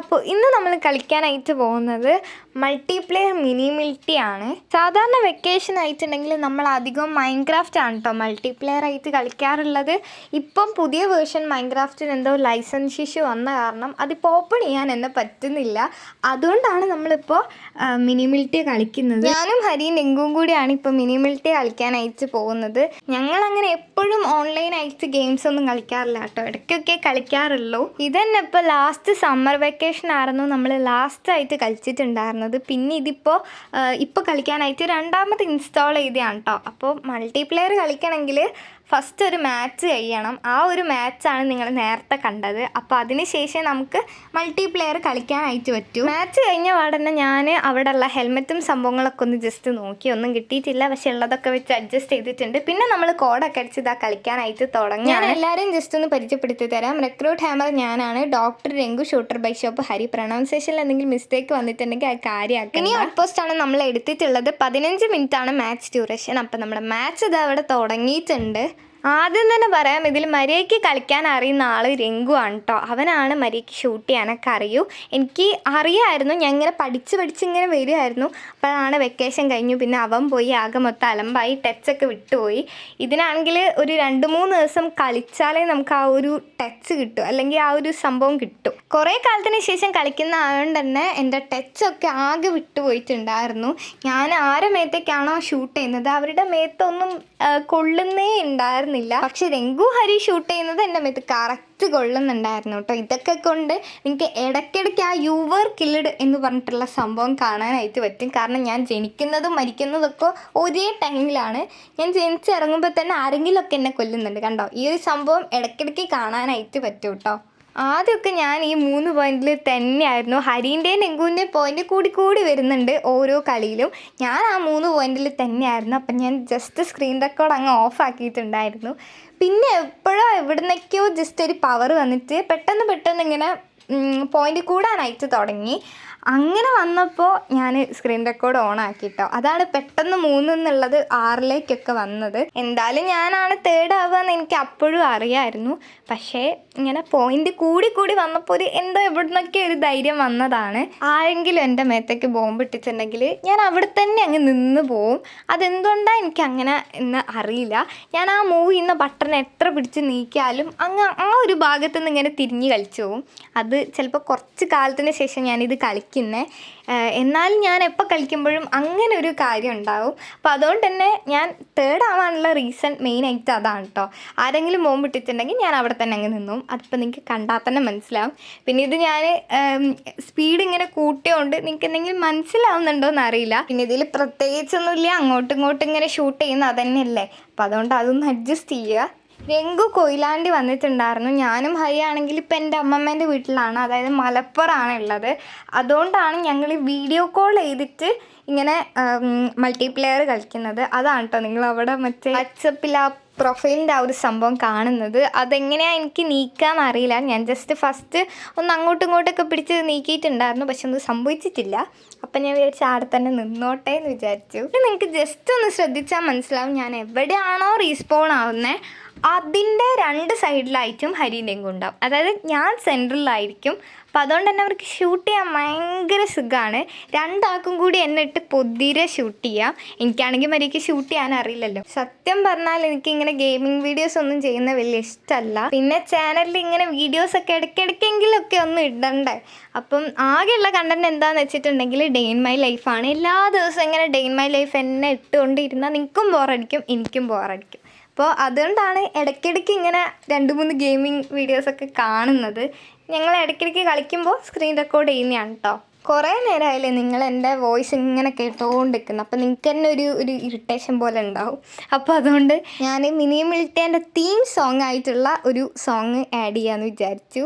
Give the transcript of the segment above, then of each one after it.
അപ്പോൾ ഇന്ന് നമ്മൾ കളിക്കാനായിട്ട് പോകുന്നത് മൾട്ടിപ്ലെയർ മിനി മിൽറ്റി ആണ്. സാധാരണ വെക്കേഷൻ ആയിട്ടുണ്ടെങ്കിൽ നമ്മൾ അധികം മൈൻക്രാഫ്റ്റ് ആണ് കേട്ടോ മൾട്ടിപ്ലെയർ ആയിട്ട് കളിക്കാറുള്ളത്. ഇപ്പം പുതിയ വേർഷൻ മൈൻക്രാഫ്റ്റിന് എന്തോ ലൈസൻസ് ഇഷ്യൂ വന്ന കാരണം അതിപ്പോൾ ഓപ്പൺ ചെയ്യാൻ എന്നെ പറ്റുന്നില്ല. അതുകൊണ്ടാണ് നമ്മളിപ്പോൾ മിനി മിൽറ്റി കളിക്കുന്നത്. ഞാനും ഹരിയും നെങ്കും കൂടിയാണ് ഇപ്പോൾ മിനി മിൽറ്റി കളിക്കാനായിട്ട് പോകുന്നത്. ഞങ്ങളങ്ങനെ എപ്പോഴും ഓൺലൈനായിട്ട് ഗെയിംസ് ഒന്നും കളിക്കാറില്ല കേട്ടോ, ഇടയ്ക്കൊക്കെ കളിക്കാറുള്ളൂ. ഇതന്നെ ഇപ്പോൾ ലാസ്റ്റ് സമ്മർ വെക്കേഷൻ ആയിരുന്നു നമ്മൾ ലാസ്റ്റായിട്ട് കളിച്ചിട്ടുണ്ടായിരുന്നത്. പിന്നെ ഇപ്പോൾ കളിക്കാനായിട്ട് രണ്ടാമത് ഇൻസ്റ്റാൾ ചെയ്തതാണ് കേട്ടോ. അപ്പോൾ മൾട്ടിപ്ലെയർ കളിക്കണമെങ്കിൽ ഫസ്റ്റ് ഒരു മാച്ച് കഴിയണം. ആ ഒരു മാച്ചാണ് നിങ്ങൾ നേരത്തെ കണ്ടത്. അപ്പോൾ അതിന് ശേഷം നമുക്ക് മൾട്ടിപ്ലെയർ കളിക്കാനായിട്ട് പറ്റൂ. മാച്ച് കഴിഞ്ഞ പാടന്നെ ഞാൻ അവിടെയുള്ള ഹെൽമെറ്റും സംഭവങ്ങളൊക്കെ ഒന്ന് ജസ്റ്റ് നോക്കി, ഒന്നും കിട്ടിയിട്ടില്ല, പക്ഷെ ഉള്ളതൊക്കെ വെച്ച് അഡ്ജസ്റ്റ് ചെയ്തിട്ടുണ്ട്. പിന്നെ നമ്മൾ കോഡൊക്കെ അടിച്ച് ഇതാ കളിക്കാനായിട്ട് തുടങ്ങി. ഞാൻ എല്ലാവരെയും ജസ്റ്റ് ഒന്ന് പരിചയപ്പെടുത്തി തരാം. റിക്രൂട്ട് ഹാമർ ഞാനാണ്, ഡോക്ടർ രംഗു ഷൂട്ടർ ബൈ ഷോപ്പ് ഹരി. പ്രൊനൗൺസിയേഷനിൽ എന്തെങ്കിലും മിസ്റ്റേക്ക് വന്നിട്ടുണ്ടെങ്കിൽ അത് കാര്യമാക്കാം. ഇനി ഓപ്പോസ്റ്റാണ് നമ്മൾ എടുത്തിട്ടുള്ളത്. 15 മിനിറ്റാണ് മാച്ച് ഡ്യൂറേഷൻ. അപ്പം നമ്മുടെ മാച്ച് ഇതാ അവിടെ തുടങ്ങിയിട്ടുണ്ട്. ആദ്യം തന്നെ പറയാം, ഇതിൽ മര്യാദയ്ക്ക് കളിക്കാൻ അറിയുന്ന ആൾ രംഗു ആണ് കേട്ടോ. അവനാണ് മര്യാദയ്ക്ക് ഷൂട്ട് ചെയ്യാനൊക്കെ അറിയൂ. എനിക്ക് അറിയാമായിരുന്നു, ഞാൻ ഇങ്ങനെ പഠിച്ച് ഇങ്ങനെ വരുമായിരുന്നു. അപ്പോഴാണ് വെക്കേഷൻ കഴിഞ്ഞു, പിന്നെ അവൻ പോയി ആകെ മൊത്തം അലമ്പായി, ടച്ചൊക്കെ വിട്ടുപോയി. ഇതിനാണെങ്കിൽ ഒരു 2-3 ദിവസം കളിച്ചാലേ നമുക്ക് ആ ഒരു ടച്ച് കിട്ടും, അല്ലെങ്കിൽ ആ ഒരു സംഭവം കിട്ടും. കുറേ കാലത്തിന് ശേഷം കളിക്കുന്ന ആയതുകൊണ്ട് തന്നെ എൻ്റെ ടച്ചൊക്കെ ആകെ വിട്ടുപോയിട്ടുണ്ടായിരുന്നു. ഞാൻ ആരുടെ മേത്തേക്കാണോ ഷൂട്ട് ചെയ്യുന്നത് അവരുടെ മേത്തൊന്നും കൊള്ളുന്നേ ഉണ്ടായിരുന്നില്ല. പക്ഷെ രംഗു ഹരി ഷൂട്ട് ചെയ്യുന്നത് എൻ്റെ മേത്ത് കറക്റ്റ് കൊള്ളുന്നുണ്ടായിരുന്നു കേട്ടോ. ഇതൊക്കെ കൊണ്ട് നിങ്ങൾക്ക് ഇടയ്ക്കിടയ്ക്ക് ആ യുവർ കിൽഡ് എന്ന് പറഞ്ഞിട്ടുള്ള സംഭവം കാണാനായിട്ട് പറ്റും. കാരണം ഞാൻ ജനിക്കുന്നതും മരിക്കുന്നതൊക്കെ ഒരേ ടൈമിലാണ്. ഞാൻ ജനിച്ചിറങ്ങുമ്പോൾ തന്നെ ആരെങ്കിലുമൊക്കെ എന്നെ കൊല്ലുന്നുണ്ട്. കണ്ടോ, ഈ ഒരു സംഭവം ഇടയ്ക്കിടയ്ക്ക് കാണാനായിട്ട് പറ്റും കേട്ടോ. ആദ്യമൊക്കെ ഞാൻ ഈ 3 പോയിന്റിൽ തന്നെയായിരുന്നു. ഹരീൻ്റെയും നെങ്കുവിൻ്റെയും പോയിന്റ് കൂടി വരുന്നുണ്ട് ഓരോ കളിയിലും. ഞാൻ ആ 3 പോയിന്റിൽ തന്നെയായിരുന്നു. അപ്പം ഞാൻ ജസ്റ്റ് സ്ക്രീൻ റെക്കോർഡ് അങ്ങ് ഓഫ് ആക്കിയിട്ടുണ്ടായിരുന്നു. പിന്നെ എപ്പോഴോ എവിടുന്നൊക്കെയോ ജസ്റ്റ് ഒരു പവർ വന്നിട്ട് പെട്ടെന്ന് ഇങ്ങനെ പോയിന്റ് കൂടാനായിട്ട് തുടങ്ങി. അങ്ങനെ വന്നപ്പോൾ ഞാൻ സ്ക്രീൻ റെക്കോർഡ് ഓൺ ആക്കിട്ടോ. അതാണ് പെട്ടെന്ന് 3 എന്നുള്ളത് 6ലേക്കൊക്കെ വന്നത്. എന്തായാലും ഞാനാണ് തേർഡ് ആവുകയെന്ന് എനിക്ക് അപ്പോഴും അറിയാമായിരുന്നു. പക്ഷേ ഇങ്ങനെ പോയിന്റ് കൂടി വന്നപ്പോൾ എന്തോ എവിടുന്നൊക്കെ ഒരു ധൈര്യം വന്നതാണ്. ആരെങ്കിലും എൻ്റെ മേത്തേക്ക് ബോംബ് ഇട്ടിട്ടുണ്ടെങ്കിൽ ഞാൻ അവിടെ തന്നെ അങ്ങ് നിന്ന് പോവും. അതെന്തുകൊണ്ടാണ് എനിക്ക് അങ്ങനെ എന്ന് അറിയില്ല. ഞാൻ ആ മൂവ് ചെയ്യുന്ന ബട്ടൺ എത്ര പിടിച്ച് നീക്കിയാലും അങ്ങ് ആ ഒരു ഭാഗത്തു നിന്ന് ഇങ്ങനെ തിരിഞ്ഞ് കളിച്ചു പോവും. അത് ചിലപ്പോൾ കുറച്ച് കാലത്തിന് ശേഷം ഞാനിത് കളിക്കുന്നത്. എന്നാലും ഞാൻ എപ്പോൾ കളിക്കുമ്പോഴും അങ്ങനെ ഒരു കാര്യം ഉണ്ടാവും. അപ്പോൾ അതുകൊണ്ട് തന്നെ ഞാൻ തേർഡ് ആവാനുള്ള റീസൺ മെയിനായിട്ട് അതാണ് കേട്ടോ. ആരെങ്കിലും ബോംബ് ഇട്ടിട്ടുണ്ടെങ്കിൽ ഞാൻ അവിടെ തന്നെ അങ്ങ് നിന്നും. അതിപ്പോൾ നിങ്ങൾക്ക് കണ്ടാൽ തന്നെ മനസ്സിലാവും. പിന്നെ ഇത് ഞാൻ സ്പീഡ് ഇങ്ങനെ കൂട്ടിയോണ്ട് നിങ്ങൾക്ക് എന്തെങ്കിലും മനസ്സിലാവുന്നുണ്ടോ എന്നറിയില്ല. പിന്നെ ഇതിൽ പ്രത്യേകിച്ചൊന്നുമില്ല, അങ്ങോട്ടും ഇങ്ങനെ ഷൂട്ട് ചെയ്യുന്ന അതന്നെയല്ലേ. അപ്പോൾ അതുകൊണ്ട് അതൊന്ന് അഡ്ജസ്റ്റ് ചെയ്യുക. രംഗു കൊയിലാണ്ടി വന്നിട്ടുണ്ടായിരുന്നു. ഞാനും ഹരി ആണെങ്കിൽ ഇപ്പം എൻ്റെ അമ്മമ്മേൻ്റെ വീട്ടിലാണ്, അതായത് മലപ്പുറമാണ് ഉള്ളത്. അതുകൊണ്ടാണ് ഞങ്ങൾ വീഡിയോ കോൾ ചെയ്തിട്ട് ഇങ്ങനെ മൾട്ടിപ്ലെയർ കളിക്കുന്നത്. അതാണ് കേട്ടോ നിങ്ങൾ അവിടെ മറ്റേ വാട്സപ്പിൽ ആ പ്രൊഫൈലിൻ്റെ ആ ഒരു സംഭവം കാണുന്നത്. അതെങ്ങനെയാണ് എനിക്ക് നീക്കാമെന്ന് അറിയില്ല. ഞാൻ ജസ്റ്റ് ഫസ്റ്റ് ഒന്ന് അങ്ങോട്ടൊക്കെ പിടിച്ച് നീക്കിയിട്ടുണ്ടായിരുന്നു, പക്ഷെ ഒന്നും സംഭവിച്ചിട്ടില്ല. അപ്പം ഞാൻ വിചാരിച്ചു ആടെ തന്നെ നിന്നോട്ടെ എന്ന് വിചാരിച്ചു. നിങ്ങൾക്ക് ജസ്റ്റ് ഒന്ന് ശ്രദ്ധിച്ചാൽ മനസ്സിലാവും ഞാൻ എവിടെയാണോ റീസ്പോൺ ആവുന്നത് അതിൻ്റെ 2 സൈഡിലായിട്ടും ഹരിൻ്റെയും ഉണ്ടാവും. അതായത് ഞാൻ സെൻട്രലിലായിരിക്കും. അപ്പോൾ അതുകൊണ്ട് തന്നെ അവർക്ക് ഷൂട്ട് ചെയ്യാൻ ഭയങ്കര സുഖമാണ്. 2 ആൾക്കും കൂടി എന്നെ ഇട്ട് പൊതിരെ ഷൂട്ട് ചെയ്യാം. എനിക്കാണെങ്കിൽ മര്യാദയ്ക്ക് ഷൂട്ട് ചെയ്യാൻ അറിയില്ലല്ലോ. സത്യം പറഞ്ഞാൽ എനിക്കിങ്ങനെ ഗെയിമിംഗ് വീഡിയോസ് ഒന്നും ചെയ്യുന്ന വലിയ ഇഷ്ടമല്ല. പിന്നെ ചാനലിൽ ഇങ്ങനെ വീഡിയോസൊക്കെ ഇടയ്ക്കിടയ്ക്കെങ്കിലൊക്കെ ഒന്ന് ഇടണ്ടേ. അപ്പം ആകെയുള്ള കണ്ടന്റ് എന്താണെന്ന് വെച്ചിട്ടുണ്ടെങ്കിൽ ഡേ ഇൻ മൈ ലൈഫാണ്. എല്ലാ ദിവസവും ഇങ്ങനെ ഡേ ഇൻ മൈ ലൈഫ് എന്നെ ഇട്ടുകൊണ്ടിരുന്നാൽ നിങ്ങൾക്കും ബോറടിക്കും, എനിക്കും ബോറടിക്കും. അപ്പോൾ അതുകൊണ്ടാണ് ഇടയ്ക്കിടയ്ക്ക് ഇങ്ങനെ 2-3 ഗെയിമിംഗ് വീഡിയോസൊക്കെ കാണുന്നത്. ഞങ്ങൾ ഇടയ്ക്കിടയ്ക്ക് കളിക്കുമ്പോൾ സ്ക്രീൻ റെക്കോർഡ് ചെയ്യുന്നതാണ് കേട്ടോ. കുറേ നേരമായില്ലേ നിങ്ങൾ എൻ്റെ വോയിസ് ഇങ്ങനെ കേട്ടുകൊണ്ടിരിക്കുന്നു. അപ്പോൾ നിങ്ങൾക്ക് തന്നെ ഒരു ഇറിറ്റേഷൻ പോലെ ഉണ്ടാവും. അപ്പോൾ അതുകൊണ്ട് ഞാൻ മിനി മിൽറ്റിൻ്റെ തീം സോങ് ആയിട്ടുള്ള ഒരു സോങ് ആഡ് ചെയ്യാമെന്ന് വിചാരിച്ചു.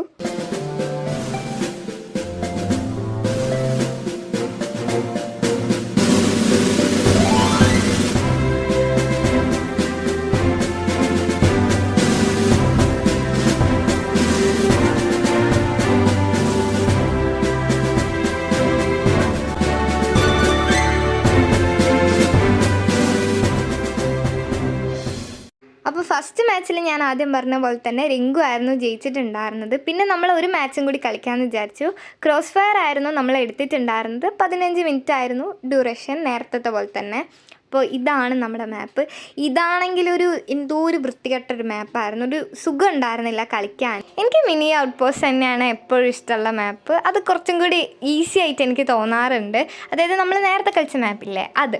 അപ്പോൾ ഫസ്റ്റ് മാച്ചിൽ ഞാൻ ആദ്യം പറഞ്ഞ പോലെ തന്നെ രംഗു ആയിരുന്നു ജയിച്ചിട്ടുണ്ടായിരുന്നത്. പിന്നെ നമ്മൾ ഒരു മാച്ചും കൂടി കളിക്കാമെന്ന് വിചാരിച്ചു. ക്രോസ് ഫയർ ആയിരുന്നു നമ്മൾ എടുത്തിട്ടുണ്ടായിരുന്നത്. 15 മിനിറ്റ് ആയിരുന്നു ഡ്യൂറേഷൻ, നേരത്തെ പോലെ തന്നെ. അപ്പോൾ ഇതാണ് നമ്മുടെ മാപ്പ്. ഇതാണെങ്കിൽ എന്തോ ഒരു വൃത്തികെട്ടൊരു മാപ്പായിരുന്നു. ഒരു സുഖം ഉണ്ടായിരുന്നില്ല കളിക്കാൻ. എനിക്ക് മിനി ഔട്ട് പോസ്റ്റ് തന്നെയാണ് എപ്പോഴും ഇഷ്ടമുള്ള മാപ്പ്. അത് കുറച്ചും കൂടി ഈസി ആയിട്ട് എനിക്ക് തോന്നാറുണ്ട്. അതായത് നമ്മൾ നേരത്തെ കളിച്ച മാപ്പില്ലേ അത്.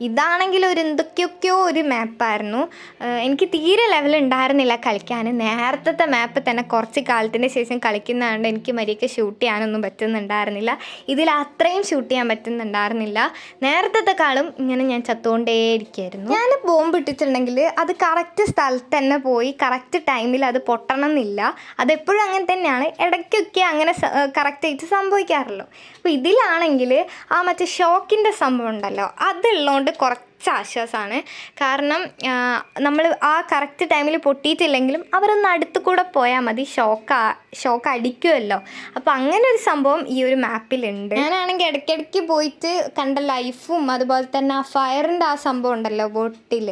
ഇതാണെങ്കിൽ എന്തൊക്കെയൊക്കെയോ ഒരു മാപ്പായിരുന്നു. എനിക്ക് തീരെ ലെവൽ ഉണ്ടായിരുന്നില്ല കളിക്കാൻ. നേരത്തെ മാപ്പ് തന്നെ കുറച്ച് കാലത്തിന് ശേഷം കളിക്കുന്നതുകൊണ്ട് എനിക്ക് മര്യാദയ്ക്ക് ഷൂട്ട് ചെയ്യാനൊന്നും പറ്റുന്നുണ്ടായിരുന്നില്ല. ഇതിൽ അത്രയും ഷൂട്ട് ചെയ്യാൻ പറ്റുന്നുണ്ടായിരുന്നില്ല. നേരത്തെക്കാളും ഇങ്ങനെ ഞാൻ ഇരിക്കുകയായിരുന്നു. ഞാൻ ബോംബ് ഇട്ടിട്ടുണ്ടെങ്കിൽ അത് കറക്റ്റ് സ്ഥലത്ത് തന്നെ പോയി കറക്റ്റ് ടൈമിൽ അത് പൊട്ടണം എന്നില്ല. അതെപ്പോഴും അങ്ങനെ തന്നെയാണ്. ഇടയ്ക്കൊക്കെ അങ്ങനെ കറക്റ്റായിട്ട് സംഭവിക്കാറുള്ളൂ. അപ്പോൾ ഇതിലാണെങ്കിൽ മറ്റേ ഷോക്കിൻ്റെ സംഭവം ഉണ്ടല്ലോ, അതുള്ളതുകൊണ്ട് കുറച്ച് ആശ്വാസമാണ്. കാരണം നമ്മൾ ആ കറക്റ്റ് ടൈമിൽ പൊട്ടിയിട്ടില്ലെങ്കിലും അവരൊന്ന് അടുത്ത് കൂടെ പോയാൽ മതി, ഷോക്ക് അടിക്കുമല്ലോ. അപ്പോൾ അങ്ങനെ ഒരു സംഭവം ഈ ഒരു മാപ്പിലുണ്ട്. ഞാനാണെങ്കിൽ ഇടയ്ക്കിടയ്ക്ക് പോയിട്ട് കണ്ട ലൈഫും അതുപോലെ തന്നെ ആ ഫയറിൻ്റെ ആ സംഭവം ഉണ്ടല്ലോ ബോട്ടിൽ,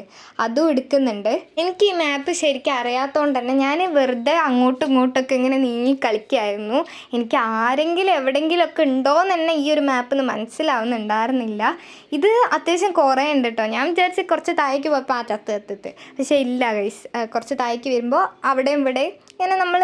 അതും എടുക്കുന്നുണ്ട്. എനിക്ക് ഈ മാപ്പ് ശരിക്കും അറിയാത്തതുകൊണ്ട് തന്നെ ഞാൻ വെറുതെ അങ്ങോട്ടും ഇങ്ങോട്ടൊക്കെ ഇങ്ങനെ നീങ്ങി കളിക്കുമായിരുന്നു. എനിക്ക് ആരെങ്കിലും എവിടെയെങ്കിലുമൊക്കെ ഉണ്ടോയെന്ന് തന്നെ ഈ ഒരു മാപ്പിൽ നിന്ന് മനസ്സിലാവുന്നുണ്ടായിരുന്നില്ല. ഇത് അത്യാവശ്യം കുറേ ഉണ്ട് കേട്ടോ. ഞാൻ വിചാരിച്ച് കുറച്ച് താഴേക്ക് പോയപ്പോൾ ചത്ത്. പക്ഷേ ഇല്ല ഗൈസ്, കുറച്ച് താഴേക്ക് വരുമ്പോൾ അവിടെയും ഇവിടെയും ഇങ്ങനെ നമ്മൾ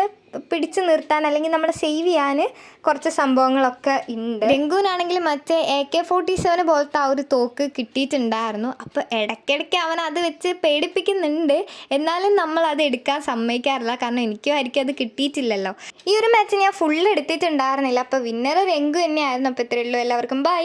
പിടിച്ചു നിർത്താൻ അല്ലെങ്കിൽ നമ്മൾ സേവ് ചെയ്യാൻ കുറച്ച് സംഭവങ്ങളൊക്കെ ഉണ്ട്. രംഗുവിനാണെങ്കിൽ മറ്റേ AK-47 പോലത്തെ ആ ഒരു തോക്ക് കിട്ടിയിട്ടുണ്ടായിരുന്നു. അപ്പോൾ ഇടയ്ക്കിടയ്ക്ക് അവൻ അത് വെച്ച് പേടിപ്പിക്കുന്നുണ്ട്. എന്നാലും നമ്മൾ അത് എടുക്കാൻ സമ്മതിക്കാറില്ല. കാരണം എനിക്കും ആയിരിക്കും അത് കിട്ടിയിട്ടില്ലല്ലോ. ഈ ഒരു മാച്ച് ഞാൻ ഫുള്ള് എടുത്തിട്ടുണ്ടായിരുന്നില്ല. അപ്പോൾ വിന്നർ രംഗു തന്നെയായിരുന്നു. അപ്പോൾ ഇത്രയേ ഉള്ളൂ. എല്ലാവർക്കും ബൈ.